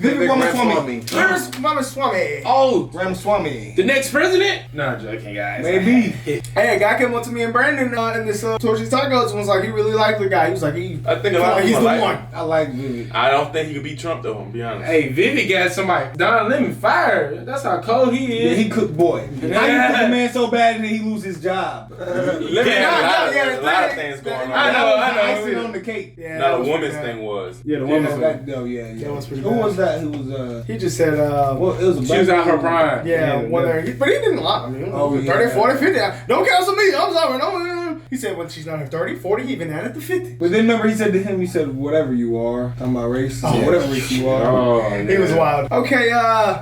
Vivek Ramaswamy. Ramaswamy. Oh, Ramaswamy. the next president? No, joking, guys. Maybe. Hey, a guy came up to me and Brandon in this Torchy's Tacos and was like, he really liked the guy. He was like, I think a lot of he's people the like one. him. I like Vivek. I don't think he could beat Trump though, to be honest. Hey, Vivek got somebody. Don Lemon fired. That's how cold he Yeah, is. he cooked boy. Yeah. How you cook a man so bad that he lose his job? Lemon had a lot of things going on. I know. Icing on the cake. Yeah, Not that a was woman's pretty bad. thing was. Yeah, the woman's That was pretty That Who was was that? Who was He just said, well, it was a She was out her prime. yeah, whether but he didn't lie. I mean, Oh, 30, yeah. 40, 50. Don't cancel me. I'm sorry. No. He said when she's not in 30, 40, he even added the 50. But then remember he said to him, he said, whatever you are. Talking about race. Oh, yeah. Whatever race you are. Oh, He was wild. Okay,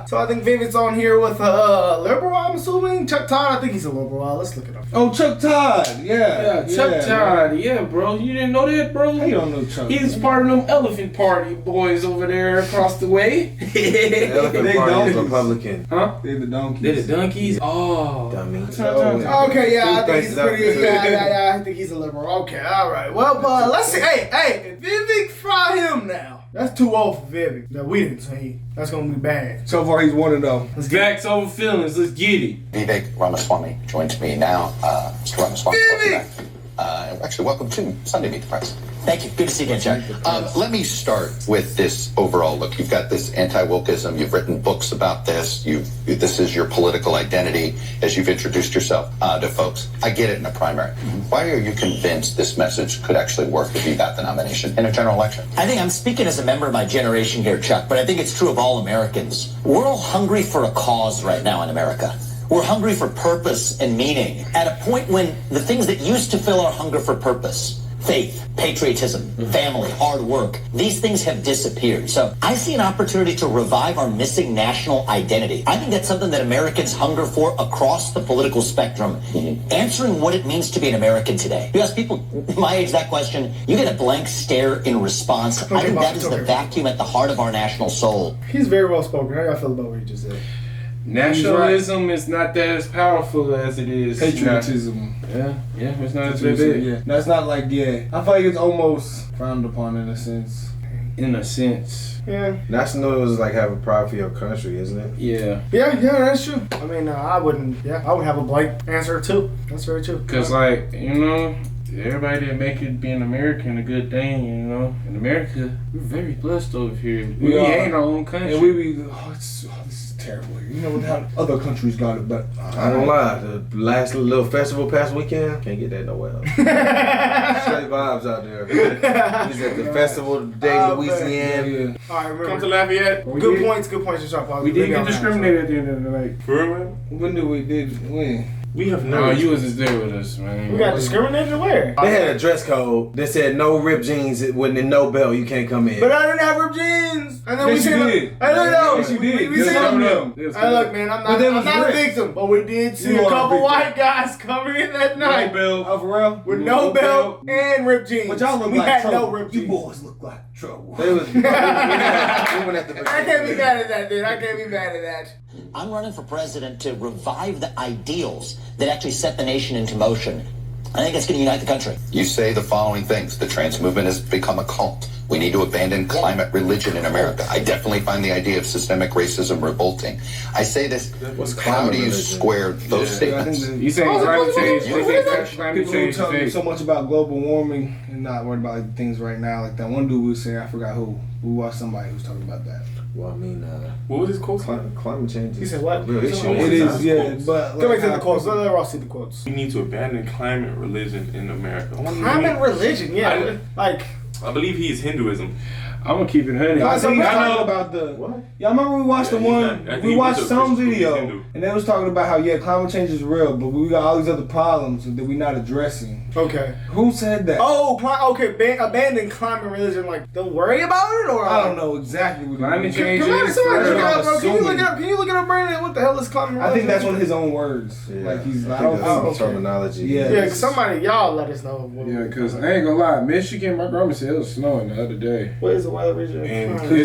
so I think Vivek's on here with liberal, I'm assuming. Chuck Todd, I think he's a liberal. Let's look it up. Oh, Chuck Todd. Yeah, Chuck Todd. Yeah, bro. You didn't know that, bro? How you don't know Chuck? He's part of them Elephant Party boys over there across the way. The Elephant They Party is donkeys. Republican. Huh? They're the donkeys. They're the donkeys? Oh. Dummy. Okay, yeah, I think he's Two faces pretty. up. Yeah, I think he's a liberal. Okay, all right. Well, let's see. Hey, Vivek, fry him now. That's too old for Vivek. That we didn't see. That's gonna be bad. So far he's 1-0. Let's get Facts over feelings. Let's get it. Vivek Ramaswamy joins me now. Mr. Ramaswamy, welcome back. Actually, welcome to Sunday Meet the Press. Thank you. Good to see you again, Chuck. Let me start with this overall look. You've got this anti-wokeism. You've written books about this. This is your political identity as you've introduced yourself to folks. I get it in a primary. Why are you convinced this message could actually work if you got the nomination in a general election? I think I'm speaking as a member of my generation here, Chuck, but I think it's true of all Americans. We're all hungry for a cause right now in America. We're hungry for purpose and meaning at a point when the things that used to fill our hunger for purpose, faith, patriotism, family, hard work, these things have disappeared. So I see an opportunity to revive our missing national identity. I think that's something that Americans hunger for across the political spectrum. Answering what it means to be an American today. You ask people my age that question, you get a blank stare in response. I think that is the vacuum at the heart of our national soul. He's very well spoken. How y'all feel about what he just said? Nationalism is not that as powerful as it is Patriotism. Yeah, it's not as big. Yeah. That's not like, yeah. I feel like it's almost frowned upon in a sense. In a sense. Yeah. Nationalism is like having pride for your country, isn't it? Yeah. Yeah, that's true. I mean, I would have a blank answer too. That's very true. Because, like, you know, everybody that make it being American a good thing, you know. In America, we're very blessed over here. We hate our own country. And we be, this is terrible. You know how other countries got it, but I don't lie. The last little festival past weekend, can't get that nowhere else. Straight vibes out there. We was at the festival today, Louisiana. yeah. All right, remember. Come to Lafayette. Good points, Joshua. We did get discriminated at the end of the night. For real? When did we when? We have No, never. you was just there with us, man. We got discriminated where? They had a dress code that said no ripped jeans with no belt, you can't come in. But I didn't have ripped jeans. And then Yes, we said, you did. I don't know. Yes, you did. We There's said, some of them. hey, look, man, I'm But they not was a ripped. victim, but we did see You a are a couple victim. white guys coming in that night Oh, for real? with no belt and ripped jeans. But y'all look we like had trouble. no ripped You jeans. boys look like trouble. They was, we went at the I can't be mad at that, dude. I can't be mad at that. I'm running for president to revive the ideals that actually set the nation into motion. I think that's going to unite the country. You say the following things. The trans movement has become a cult. We need to abandon climate religion in America. I definitely find the idea of systemic racism revolting. I say this. What's How climate do you religion? square those statements? You saying climate change? What You is say that? climate People who change tell me is so fake. much about global warming and not worried about like, things right now. Like that one dude was saying, I forgot who. We watched somebody who was talking about that. Well, I mean, What was his quote? climate change He is said what? a real issue. It It is, yeah, but Go back to like, the quotes. Let Ross see the quotes. We need to abandon climate religion in America. Climate religion, yeah. I believe he is Hinduism. I'm gonna keep it 100. I think I I know know about the. What? Yeah, I remember we watched Yeah, the he's one. not- I think We he watched was a some Christian, he's video, Hindu. and they was talking about how climate change is real, but we got all these other problems that we're not addressing. Okay. Who said that? Oh, okay. Abandon climate religion. Like, don't worry about it, or I don't know exactly what Climate it change Come on, is somebody look it real. up, bro. Can you look Assuming. it up? Can you look it up, Brandon? What the hell is climate religion? I think that's one of his own words. Yeah, Like he's. I I think don't that's know. some terminology. Yeah. Yeah, 'cause somebody, y'all let us know. Yeah, because I ain't gonna lie, Michigan, my grandma said it was snowing the other day. What is the weather region? And Cookie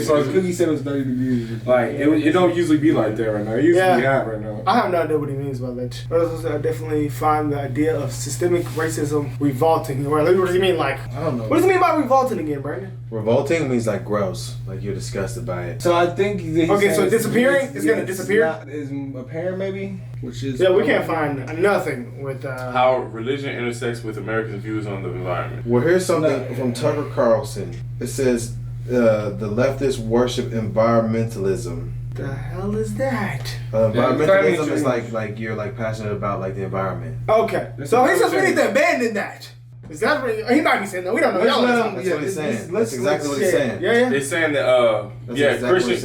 said it was 30 degrees. Like, it don't usually be like that right now. It used to be hot right now. I have no idea what he means by that. But I definitely find the idea of systemic racism revolting. What does he mean? Like, I don't know. what does he mean by revolting again, Brandon? Revolting means like gross, like you're disgusted by it. So I think that Okay, so disappearing is gonna disappear? Is apparent maybe, which is Yeah, we can't find nothing with How religion intersects with Americans' views on the environment. Well, here's something from Tucker Carlson. It says the leftists worship environmentalism. The hell is that? Environmentalism is like you're like passionate about like the environment. Okay, so he says we need to abandon that. Is that what he might be saying? No, we don't know. Y'all That's what he's saying. That's exactly what he's saying. Yeah. They're saying that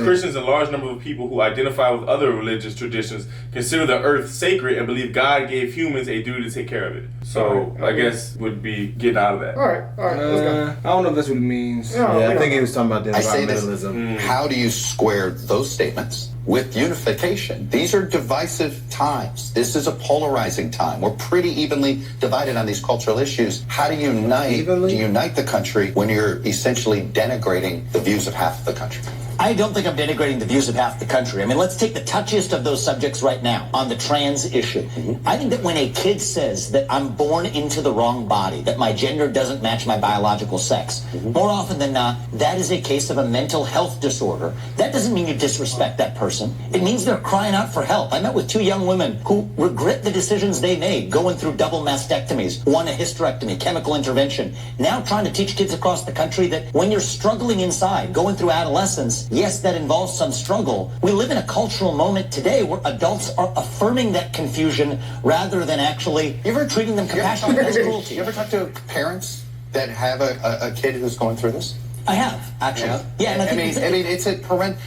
Christians and large number of people who identify with other religious traditions consider the earth sacred and believe God gave humans a duty to take care of it. So I guess would be getting out of that. All right, let's go. I don't know if that's what it means. No, Yeah, I think he was talking about the I say this, environmentalism. how do you square those statements with unification? These are divisive times. This is a polarizing time. We're pretty evenly divided on these cultural issues. How do you unite the country when you're essentially denigrating the views of half of the country? I don't think I'm denigrating the views of half the country. I mean, let's take the touchiest of those subjects right now on the trans issue. I think that when a kid says that I'm born into the wrong body, that my gender doesn't match my biological sex, more often than not, that is a case of a mental health disorder. That doesn't mean you disrespect that person. It means they're crying out for help. I met with 2 young women who regret the decisions they made, going through double mastectomies, one a hysterectomy, chemical intervention, now trying to teach kids across the country that when you're struggling inside, going through adolescence, yes, that involves some struggle. We live in a cultural moment today where adults are affirming that confusion rather than actually treating them compassionately as cruelty. You ever talk to parents that have a kid who's going through this? I have, actually. Yeah, and I mean, it's a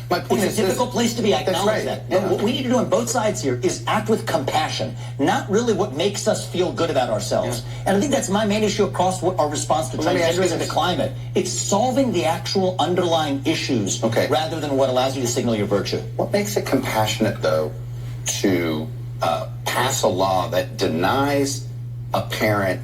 my point it's a difficult place to be. I acknowledge that. Yeah. But what we need to do on both sides here is act with compassion, not really what makes us feel good about ourselves. Yeah. And I think that's my main issue across our response to transgenderism and climate. It's solving the actual underlying issues rather than what allows you to signal your virtue. What makes it compassionate, though, to pass a law that denies a parent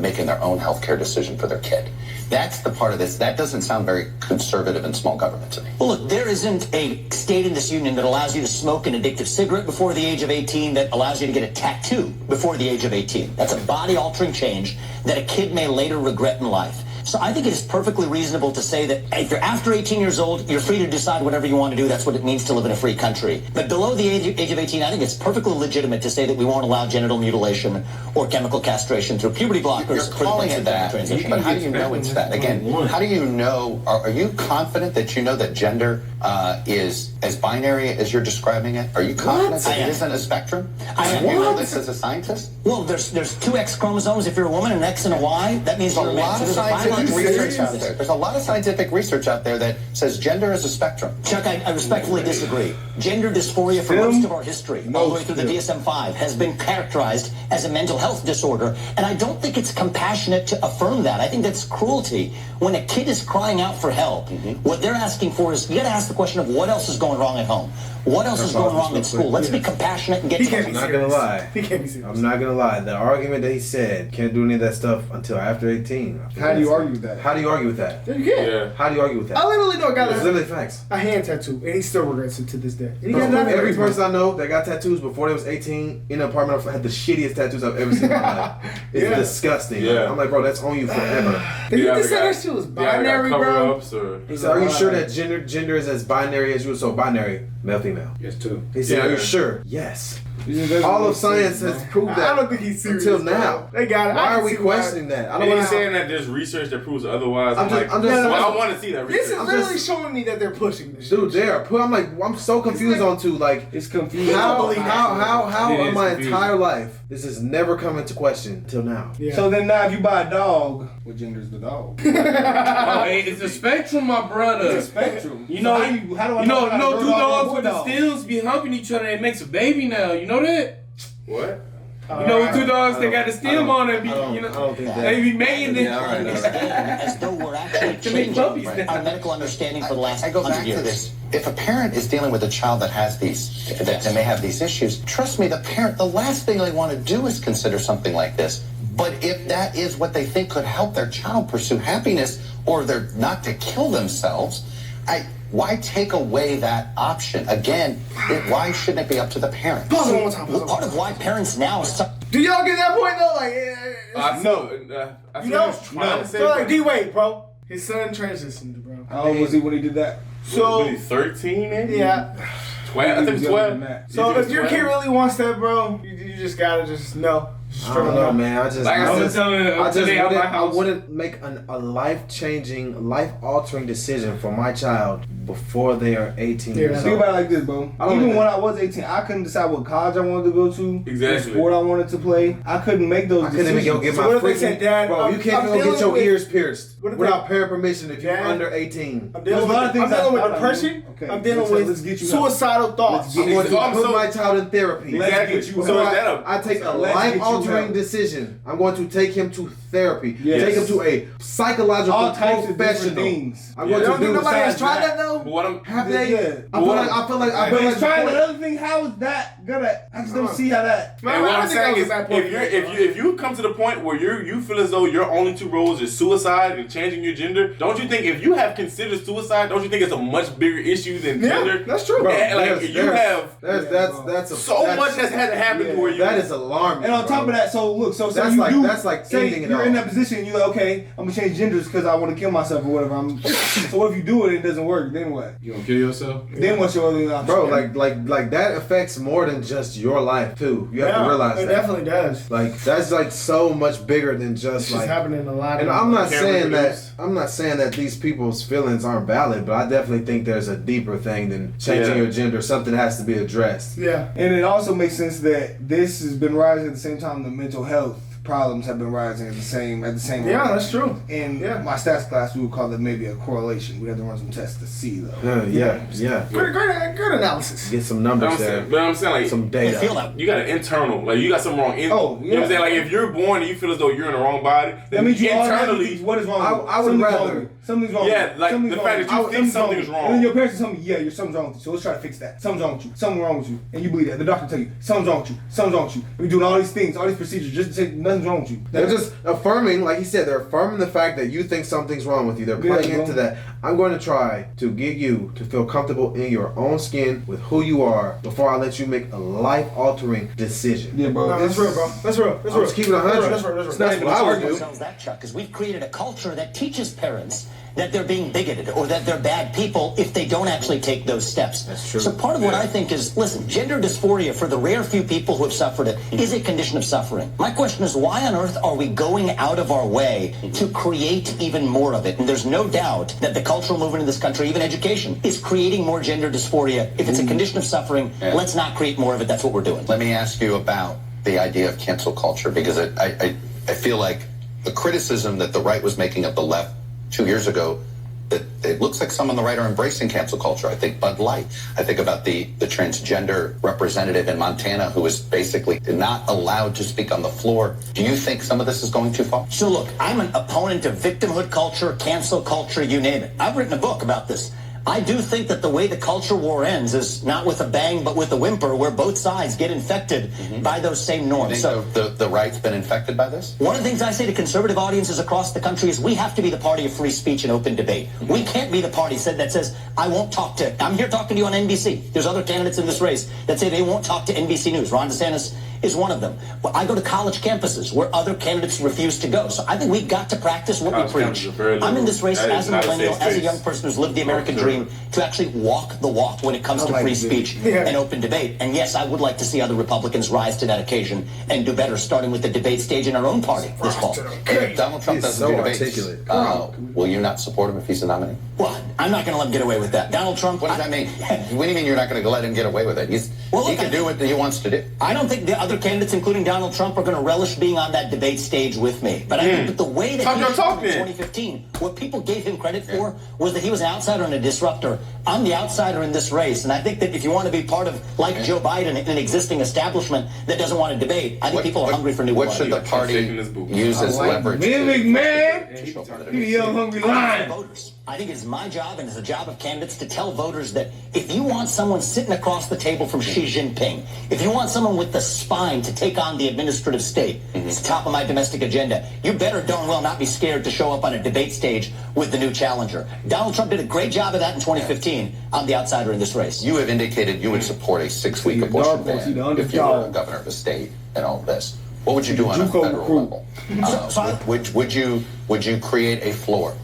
making their own healthcare decision for their kid? That's the part of this. That doesn't sound very conservative and small government to me. Well, look, there isn't a state in this union that allows you to smoke an addictive cigarette before the age of 18, that allows you to get a tattoo before the age of 18. That's a body-altering change that a kid may later regret in life. So I think it is perfectly reasonable to say that if you're after 18 years old, you're free to decide whatever you want to do. That's what it means to live in a free country. But below the age of 18, I think it's perfectly legitimate to say that we won't allow genital mutilation or chemical castration through puberty blockers. You're calling it that, but how do you know it's that? Again, how do you know, are you confident that you know that gender is as binary as you're describing it? Are you confident that it isn't a spectrum? Do you know this as a scientist? Well, there's 2 X chromosomes if you're a woman, an X and a Y. That means you're a man. So there's a biological research out there. There's a lot of scientific research out there that says gender is a spectrum. Chuck, I respectfully disagree. Gender dysphoria for most of our history, all the way through the DSM-5, has been characterized as a mental health disorder, and I don't think it's compassionate to affirm that. I think that's cruelty. When a kid is crying out for help, what they're asking for is, you got to ask the question of what else is going wrong at home. What else is going wrong at school? Let's be compassionate and get to I'm not gonna lie. I'm not gonna lie. The argument that he said can't do any of that stuff until after 18. How do you argue with that? How do you argue with that? You can't. Yeah. How do you argue with that? I literally know a guy It's that literally facts. a hand tattoo, and he still regrets it to this day. And he got Every person I know that got tattoos before they was 18 in an apartment had the shittiest tattoos I've ever seen in my life. It's disgusting. Yeah. I'm like, bro, that's on you forever. He just said that shit was binary, bro. He said, are you sure that gender is as binary as you? So binary, male, female. Yes, too. He said, are you sure? Yes. All of science has proved that. I don't think he's serious until now. They got it. Why are we questioning that? I don't He's want saying that there's research that proves otherwise. I'm I want to see that research. This is literally showing me that they're pushing this. Dude, I'm so confused on it's confusing. how in my entire life this has never come into question till now. Yeah. So then now if you buy a dog, what gender is the dog? It's a spectrum, my brother. It's a spectrum. You know, how do I know? 2 dogs with the steels be humping each other and it makes a baby now. You know that? What? You know, with 2 dogs, they got the stem on it. I don't think that. They be mating it. as though we're actually changing our medical understanding for the last I go 100 back years. to this. If a parent is dealing with a child that has that may have these issues, trust me, the last thing they want to do is consider something like this. But if that is what they think could help their child pursue happiness, or they're not to kill themselves, why take away that option? Again, why shouldn't it be up to the parent? Pause it one more time. Well, part of why parents now... Do y'all get that point though? Like, No. I you know? was trying to say So like, D-Wade, bro. His son transitioned, bro. How old was he when he did that? So 13, maybe? Yeah. 12. I think 12. So if your kid really wants that, bro, you just gotta just know. I don't know, man. I I wouldn't make a life-changing, life-altering decision for my child before they are 18 years old. Think about it like this, bro. Even when I was 18, I couldn't decide what college I wanted to go to, what sport I wanted to play. I couldn't make those decisions. I couldn't even go get my freaking... Dad, bro, you can't even go get your ears pierced without parent permission if you're Dad, under 18. I'm dealing with depression. Okay. I'm dealing with suicidal thoughts. I'm going to put my child in therapy. Exactly. So I take a life-altering decision. I'm going to take him to therapy. Take him to a psychological all types professional. Of things. I'm going to do nobody has tried that though. But what I'm Have they? Yeah. I feel like trying another thing. How is that gonna? I just don't see how that. Man, what I'm saying is, if you come to the point where you feel as though your only two roles is suicide and changing your gender, don't you think if you have considered suicide, don't you think it's a much bigger issue than gender? That's true. Bro, that's much has had to happen to where you. That is alarming. And on top of that, so look, so that's you like do. That's like say ending it you're all. in that position, you're like, okay, I'm gonna change genders because I want to kill myself or whatever. So what if you do it and it doesn't work? Then what? You gonna kill yourself? Then what's your other option? Bro, like that affects more than just your life too. You have to realize it that. definitely does. Like that's like so much bigger than just It's like happening a lot. And I'm not saying that these people's feelings aren't valid, but I definitely think there's a deeper thing than changing your gender. Something has to be addressed. Yeah. And it also makes sense that this has been rising at the same time the mental health problems have been rising at the same rate. Yeah, that's true. In my stats class, we would call it maybe a correlation. We have to run some tests to see though. Yeah. Good analysis. Get some numbers there. But I'm saying like some data. You got an internal, like you got something wrong. You know what I'm saying? Like if you're born and you feel as though you're in the wrong body, that means you internally, what is wrong? I would rather. Something's wrong. Yeah, like the fact that you think something's wrong. And then your parents tell me, yeah, something's wrong with you. So let's try to fix that. Something's wrong with you. Something's wrong with you. And you believe that. The doctor tell you, something's wrong with you. Something's wrong with you. And we're doing all these things, all these procedures just to say nothing's wrong with you. They're just affirming, like he said, they're affirming the fact that you think something's wrong with you. They're playing into that. I'm going to try to get you to feel comfortable in your own skin with who you are before I let you make a life-altering decision. Yeah, bro. That's real, bro. That's real. I'm just keeping it 100. That's what I would do. That, Chuck, because we've created a culture that teaches parents that they're being bigoted or that they're bad people if they don't actually take those steps. That's true. So part of what I think is, listen, gender dysphoria, for the rare few people who have suffered it, is a condition of suffering. My question is, why on earth are we going out of our way to create even more of it? And there's no doubt that the cultural movement in this country, even education, is creating more gender dysphoria. If it's a condition of suffering, let's not create more of it. That's what we're doing. Let me ask you about the idea of cancel culture, because I feel like the criticism that the right was making of the left 2 years ago, that it looks like some on the right are embracing cancel culture. I think Bud Light. I think about the transgender representative in Montana who was basically not allowed to speak on the floor. Do you think some of this is going too far? So look, I'm an opponent of victimhood culture, cancel culture, you name it. I've written a book about this. I do think that the way the culture war ends is not with a bang, but with a whimper, where both sides get infected by those same norms. So the right's been infected by this? One of the things I say to conservative audiences across the country is we have to be the party of free speech and open debate. We can't be the party that says, I won't talk to, I'm here talking to you on NBC. There's other candidates in this race that say they won't talk to NBC News. Ron DeSantis is one of them. Well, I go to college campuses where other candidates refuse to go. So I think we've got to practice what we preach. I'm in this race as a millennial, as a young person who's lived the American dream, to actually walk the walk when it comes to free speech and open debate. And yes, I would like to see other Republicans rise to that occasion and do better, starting with the debate stage in our own party this fall. If Donald Trump doesn't do debates, will you not support him if he's the nominee? Well, I'm not going to let him get away with that. Donald Trump... What does that mean? What do you mean you're not going to let him get away with it? He can do what he wants to do. I don't think the other candidates, including Donald Trump, are going to relish being on that debate stage with me. But I think that the way that he talked in 2015, what people gave him credit for was that he was an outsider and a disruptor. I'm the outsider in this race, and I think that if you want to be part of, like Joe Biden, an existing establishment that doesn't want to debate, I think people are hungry for new blood. What should the party use as leverage? Vivek, man! You young hungry lion. Voters. I think it's my job and it's the job of candidates to tell voters that if you want someone sitting across the table from Xi Jinping, if you want someone with the spine to take on the administrative state, it's top of my domestic agenda, you better darn well not be scared to show up on a debate stage with the new challenger. Donald Trump did a great job of that in 2015. I'm the outsider in this race. You have indicated you would support a 6-week abortion ban if you were governor of a state and all this. What would you do on a federal level? Would you create a floor?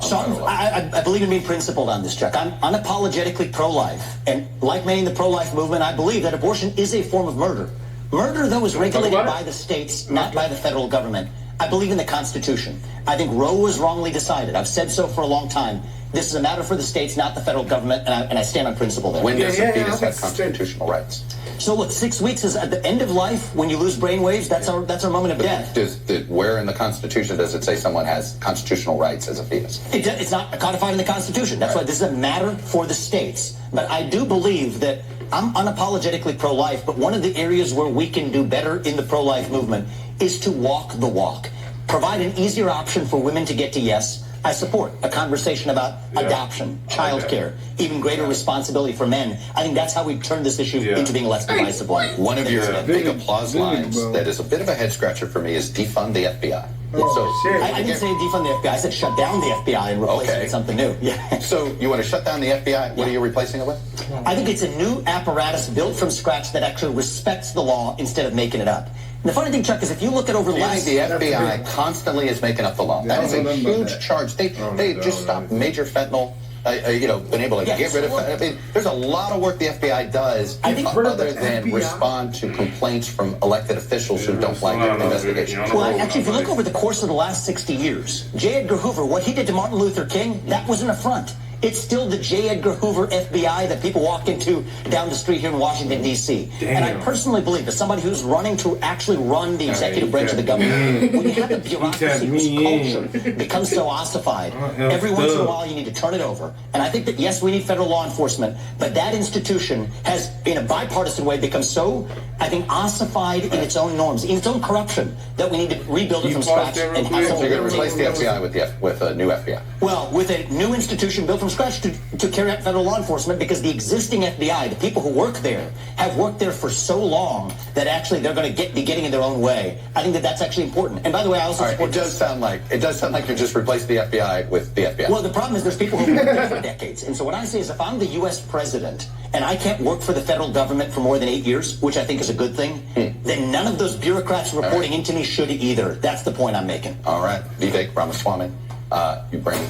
So I believe in being principled on this, Chuck. I'm unapologetically pro-life. And like many in the pro-life movement, I believe that abortion is a form of murder. Murder, though, is regulated by the states, not by the federal government. I believe in the Constitution. I think Roe was wrongly decided. I've said so for a long time. This is a matter for the states, not the federal government, and I stand on principle there. When does a fetus have constitutional rights? So look, 6 weeks is at the end of life. When you lose brain waves, that's our moment of death. Where in the Constitution does it say someone has constitutional rights as a fetus? It's not codified in the Constitution. That's why this is a matter for the states. But I do believe that I'm unapologetically pro-life, but one of the areas where we can do better in the pro-life movement is to walk the walk. Provide an easier option for women to get to yes. I support a conversation about adoption, childcare, even greater responsibility for men. I think that's how we turn this issue into being a less divisive one. One of your big applause lines that is a bit of a head scratcher for me is defund the FBI. I didn't say defund the FBI. I said shut down the FBI and replace it with something new. Yeah. So you want to shut down the FBI? What are you replacing it with? I think it's a new apparatus built from scratch that actually respects the law instead of making it up. And the funny thing, Chuck, is if you look at over the last... The FBI constantly is making up the law. That is a huge charge. They just stopped major fentanyl. Been able to get rid of it. I mean, there's a lot of work the FBI does other than respond to complaints from elected officials who don't like the investigation. Well, actually, if you look over the course of the last 60 years, J. Edgar Hoover, what he did to Martin Luther King, that was an affront. It's still the J. Edgar Hoover FBI that people walk into down the street here in Washington, D.C. And I personally believe that somebody who's running to actually run the executive branch of the government, when you have a bureaucracy whose culture becomes so ossified, every once in a while you need to turn it over. And I think that, yes, we need federal law enforcement, but that institution has, in a bipartisan way, become so, I think, ossified in its own norms, in its own corruption, that we need to rebuild it from scratch. And have so you're going to replace the FBI with a new FBI? Well, with a new institution built from scratch to carry out federal law enforcement, because the existing FBI, the people who work there, have worked there for so long that actually they're going to be getting in their own way. I think that that's actually important. And by the way, I also support... It does sound like you just replaced the FBI with the FBI. Well, the problem is there's people who have worked there for decades. And so what I say is if I'm the U.S. president and I can't work for the federal government for more than 8 years, which I think is a good thing, then none of those bureaucrats reporting into me should either. That's the point I'm making. All right. Vivek Ramaswamy. You bring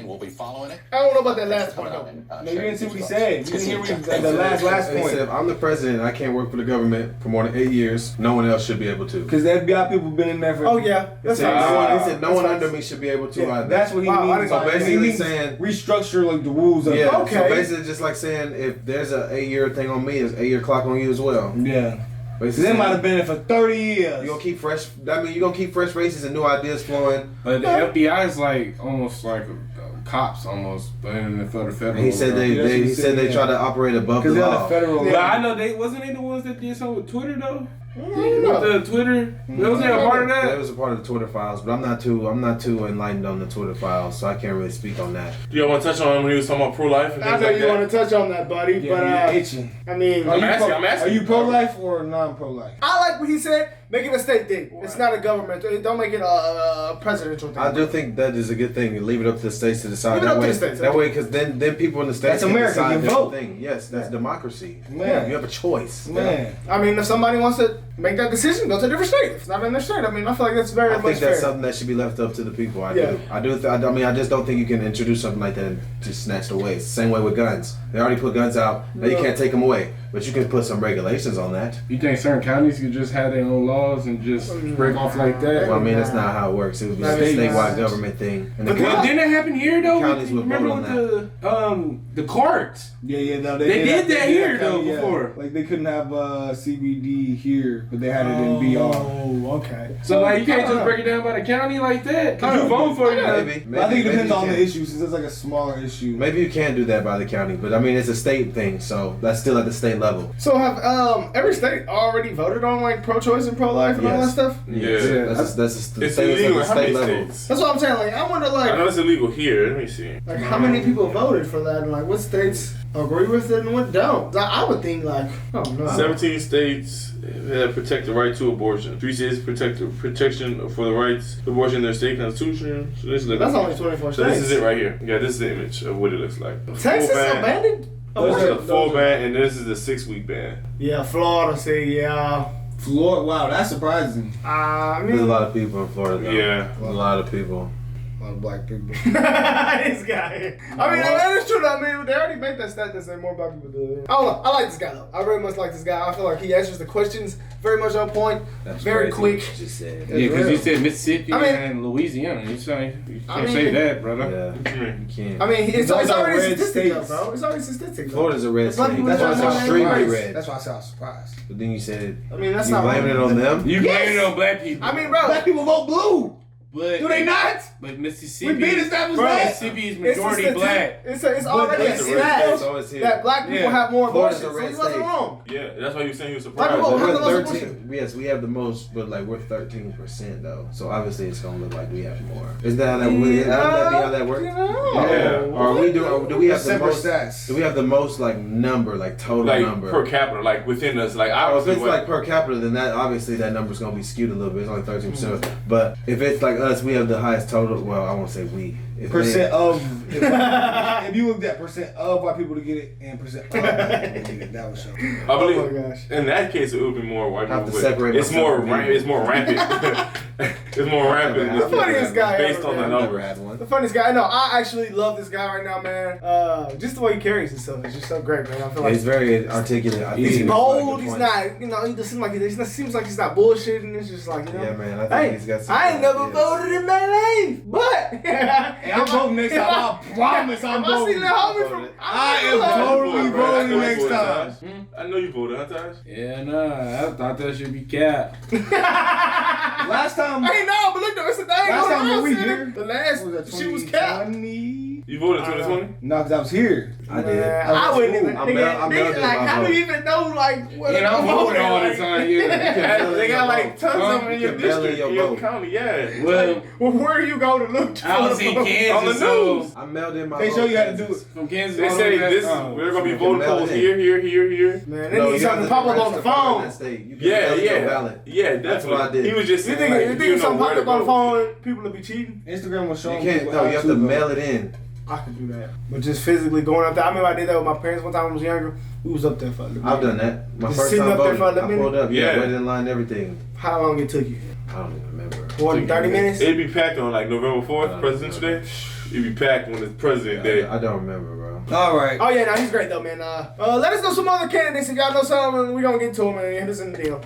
we'll be following it. I don't know about that last point. No, you didn't see what he said. You didn't hear what the last point. He said, if I'm the president and I can't work for the government for more than 8 years, no one else should be able to. Because the FBI people have been in there for... Oh, yeah. He said no one under me should be able to either. That's what he means. So basically saying... restructure like the rules of it. Yeah, so basically just like saying if there's an 8-year thing on me, there's an 8-year clock on you as well. Yeah. They might have been in for 30 years. You're gonna keep fresh. I mean, you're gonna keep fresh races and new ideas flowing. But the FBI is like almost like cops, almost. But for the federal. He said they try to operate above the law. The federal. But I know wasn't they the ones that did something with Twitter though? With the Twitter, wasn't they a part of that? That was a part of the Twitter files, but I'm not too enlightened on the Twitter files, so I can't really speak on that. Do y'all want to touch on when he was talking about pro-life and things I know like you want to touch on that, buddy, but I mean, I'm asking. Are you pro-life or non-pro-life? I like what he said. Make it a state thing. It's not a government. Don't make it a presidential thing. I do think that is a good thing. Leave it up to the states to decide. Leave it up to the states. That way, because then people in the states can decide their vote. thing. Yes, that's democracy. Man, you have a choice. Man, I mean, if somebody wants to make that decision, go to a different state. If it's not in their state, I mean, I feel like that's very much fair. I think that's something that should be left up to the people. I do. I mean, I just don't think you can introduce something like that and just snatch it away. It's the same way with guns. They already put guns out. Now you can't take them away. But you can put some regulations on that. You think certain counties could just have their own laws and just break off like that? Well, I mean, that's not how it works. It would be a statewide government thing. And didn't that happen here though? Counties would remember vote with the carts? Yeah. No, they did that here though before. Like they couldn't have CBD here, but they had it in BR. Oh, okay. So like you can't just break it down by the county like that. Cause you vote for it. Maybe. I think it depends on the issue. Since it's like a smaller issue. Maybe you can do that by the county, but I mean it's a state thing, so that's still at the state level. So have every state already voted on like pro-choice and pro-life and all that stuff? Yeah. That's it's illegal. How many level. states? That's what I'm saying. Like I wonder, like I know it's illegal here. Let me see. Like how many people voted for that, and like what states agree with it and what don't? I would think like 17 states that protect the right to abortion. 3 states protect the protection for the rights to abortion in their state constitution. So this is that's only 24 states. So this is it right here. Yeah, this is the image of what it looks like. Texas abandoned. This is a full ban, and this is the 6-week ban. Yeah, Florida. Florida. Wow, that's surprising. I mean, there's a lot of people in Florida. Though. Yeah, a lot of people. on black people. This guy. I mean, that is true. I mean, they already made that stat that say more black people do it. I don't know. I like this guy though. I very much like this guy. I feel like he answers the questions very much on point. That's very crazy. quick. Just said. Yeah, because you said Mississippi I mean- and Louisiana. You can't say that, brother. Yeah, you can't. I mean, it's Those are already red statistic, though, states. bro. It's already statistic. Though. Florida's a red The black state. people That's why live it's in extremely Florida. red. That's why I said I was surprised. But then you said I mean, that's you not blaming it on them. You Yes. blame it on black people. I mean, bro. Black people vote blue. but Do they not? But Mississippi, We been established Bro, that. Mississippi is It's a majority stati- black. It's already a That's a red state, stat so it's here. that black people Yeah. have more Florida's abortions. a So red he wasn't state. wrong. Yeah, that's why you saying you were Black surprised. people- But how we're the most 13. abortion? Yes, we have the most, but like we're 13% though. So obviously it's gonna look like we have more. Is that how that? Would that be how that works? Yeah. Or we do we have the Separate most? stats. Do we have the most like number, like total Like number? per capita, like within us, like Oh, if obviously. it's like per capita, then that obviously that number's gonna be skewed a little bit. It's only 13%. But if it's like us, we have the highest total. Well, I won't say we. If Percent of if you looked at percent of white people to get it and percent of black people to get it, that would show. I believe Oh my gosh. in that case it would be more white Have people. to but separate it's more myself from it's more rampant. It's more rampant. The It's funniest guy based ever, on the man. I've numbers. never had one. The funniest guy. I know. I actually love this guy right now, man. Just the way he carries himself is just so great, man. I feel like He's very articulate. I think he's he makes a lot of bold. good He's points. not. You know, he just seems like seems like he's not bullshitting. It's just like, you know. Yeah, man. I think Hey, he's got some. I ain't never ideas. voted in my life, but Hey, I'm voting next time. I promise I'm If I see voting. that homie from, I am totally voting next time. I know you voted, huh, Taj? Yeah, nah, I thought that should be capped. Last time, Hey, no, but look though, it's a thing. last time around, we son. here, The last was that she was capped. 2020? You voted in 2020? No, because I was here. I did. Man, I wouldn't even. I'm Nigga, melting nigga, like, my how do vote. you even know, like, what? And I'm voting all the time. Yeah. They got like tons of them in your You can mail in district, your in your vote. county, yeah. Well, Well, where do you go to look? I was in On the Kansas, so news. I mailed in my They vote. show you how to do it. from Kansas. They all the way say back this home. we're gonna be You voting can mail polls it in. here. Man, they No, need you something have to pop up on the register for phone. that state. You can Yeah, mail your yeah, ballot. yeah. That's Definitely. what I did. He was just You saying, think, like, you if think know something where popped to up on the go. phone, people will be cheating? Instagram was showing You can't. people No, how you have to vote. mail it in. I could do that. But just physically going up there. I remember I did that with my parents one time when I was younger. We was up there for a little I've bit. done that. My Just first sitting time up there voting, for a I minute? pulled up. Yeah, Yeah. waited in line, everything. How long it took you? I don't even remember. More than 30 minutes? It'd be packed on like November 4th, Presidential Day. It'd be packed when it's President Day. I don't remember, bro. All right. Oh, yeah, no, he's great, though, man. Let us know some other candidates. If y'all know some, we're going to get to them and hit us in the deal.